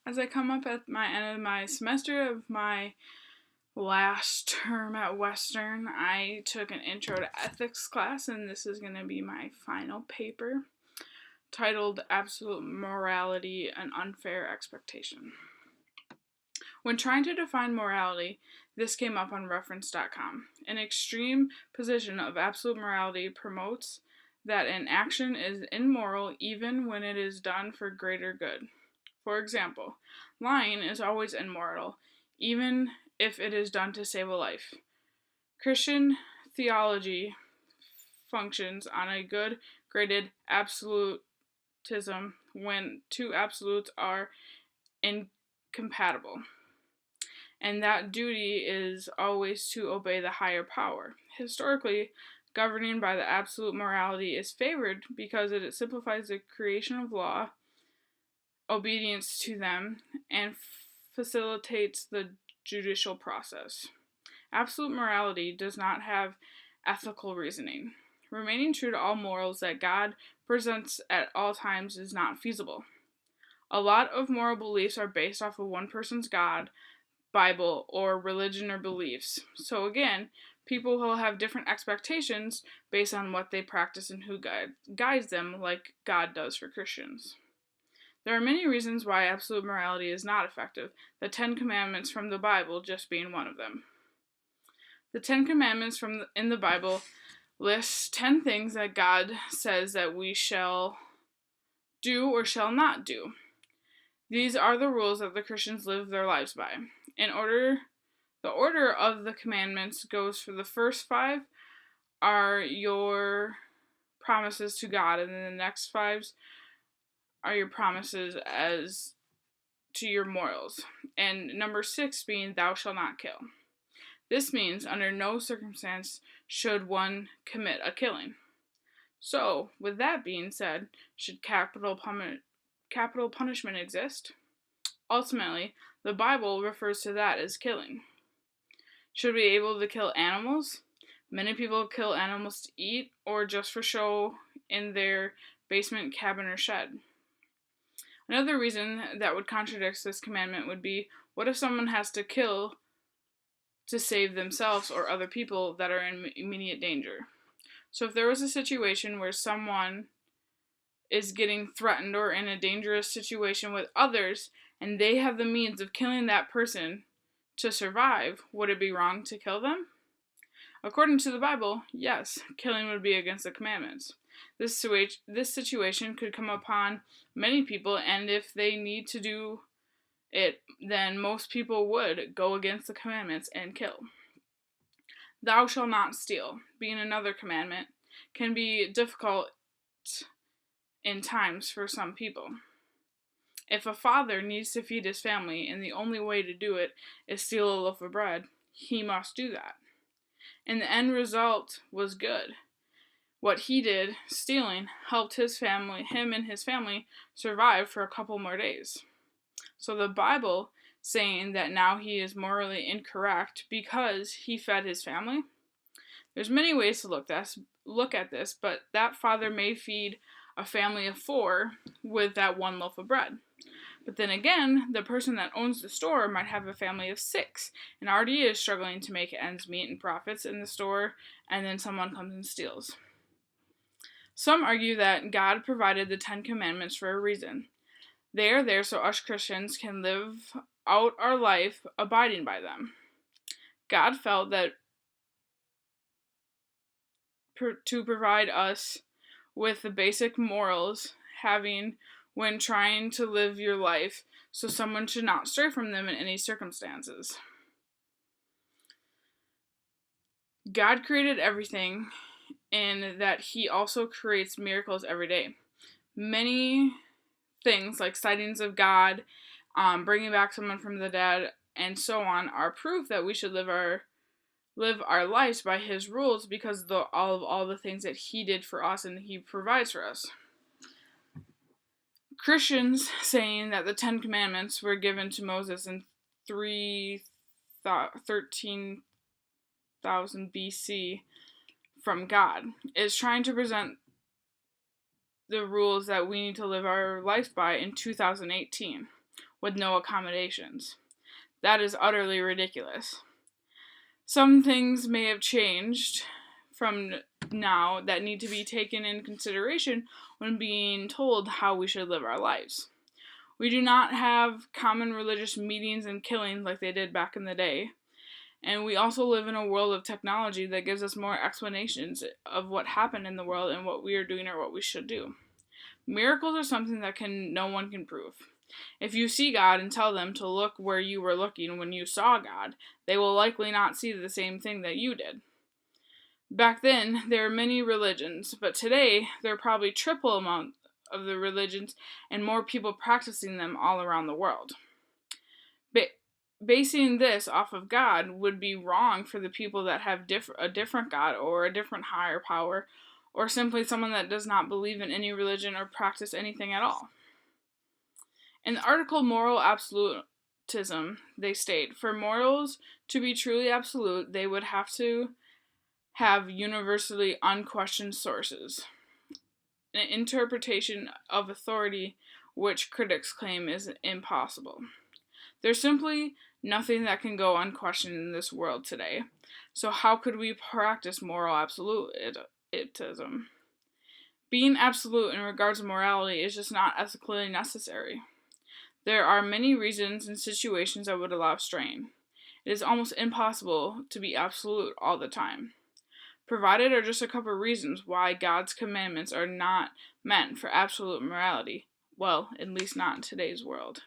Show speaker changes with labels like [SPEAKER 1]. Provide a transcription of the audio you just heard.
[SPEAKER 1] As I come up at my end of my semester of my last term at Western, I took an intro to ethics class, and this is going to be my final paper titled Absolute Morality and Unfair Expectation. When trying to define morality, this came up on reference.com. An extreme position of absolute morality promotes that an action is immoral even when it is done for greater good. For example, lying is always immoral, even if it is done to save a life. Christian theology functions on a good graded absolutism when two absolutes are incompatible, and that duty is always to obey the higher power. Historically, governing by the absolute morality is favored because it simplifies the creation of law, obedience to them, and facilitates the judicial process. Absolute morality does not have ethical reasoning. Remaining true to all morals that God presents at all times is not feasible. A lot of moral beliefs are based off of one person's God, Bible, or religion or beliefs. So again, people will have different expectations based on what they practice and who guides them, like God does for Christians. There are many reasons why absolute morality is not effective, the Ten Commandments from the Bible just being one of them. The Ten Commandments in the Bible lists 10 things that God says that we shall do or shall not do. These are the rules that the Christians live their lives by. The order of the commandments goes for the first 5 are your promises to God, and then the next 5 are your promises as to your morals. And number 6 being thou shalt not kill. This means under no circumstance should one commit a killing. So, with that being said, should capital punishment exist? Ultimately, the Bible refers to that as killing. Should we be able to kill animals? Many people kill animals to eat or just for show in their basement, cabin, or shed. Another reason that would contradict this commandment would be, what if someone has to kill to save themselves or other people that are in immediate danger? So if there was a situation where someone is getting threatened or in a dangerous situation with others, and they have the means of killing that person to survive, would it be wrong to kill them? According to the Bible, yes, killing would be against the commandments. This situation could come upon many people, and if they need to do it, then most people would go against the commandments and kill. Thou shalt not steal, being another commandment, can be difficult in times for some people. If a father needs to feed his family and the only way to do it is steal a loaf of bread, he must do that. And the end result was good. What he did, stealing, helped him and his family survive for a couple more days. So the Bible saying that now he is morally incorrect because he fed his family. There's many ways to look at this, but that father may feed a family of 4 with that one loaf of bread. But then again, the person that owns the store might have a family of 6 and already is struggling to make ends meet and profits in the store, and then someone comes and steals. Some argue that God provided the 10 Commandments for a reason. They are there so us Christians can live out our life abiding by them. God felt that to provide us with the basic morals when trying to live your life, so someone should not stray from them in any circumstances. God created everything, and that he also creates miracles every day. Many things like sightings of God, bringing back someone from the dead, and so on, are proof that we should live our lives by his rules because of all the things that he did for us and he provides for us. Christians saying that the 10 Commandments were given to Moses in 13,000 BC from God is trying to present the rules that we need to live our life by in 2018. with no accommodations. That is utterly ridiculous. Some things may have changed from now that need to be taken in consideration when being told how we should live our lives. We do not have common religious meetings and killings like they did back in the day. And we also live in a world of technology that gives us more explanations of what happened in the world and what we are doing or what we should do. Miracles are something that no one can prove. If you see God and tell them to look where you were looking when you saw God, they will likely not see the same thing that you did. Back then, there were many religions, but today there are probably triple amount of the religions and more people practicing them all around the world. Basing this off of God would be wrong for the people that have a different God or a different higher power, or simply someone that does not believe in any religion or practice anything at all. In the article Moral Absolutism, they state, for morals to be truly absolute, they would have to have universally unquestioned sources. An interpretation of authority which critics claim is impossible. There's simply nothing that can go unquestioned in this world today. So how could we practice moral absolutism? Being absolute in regards to morality is just not ethically necessary. There are many reasons and situations that would allow strain. It is almost impossible to be absolute all the time. Provided are just a couple of reasons why God's commandments are not meant for absolute morality. Well, at least not in today's world.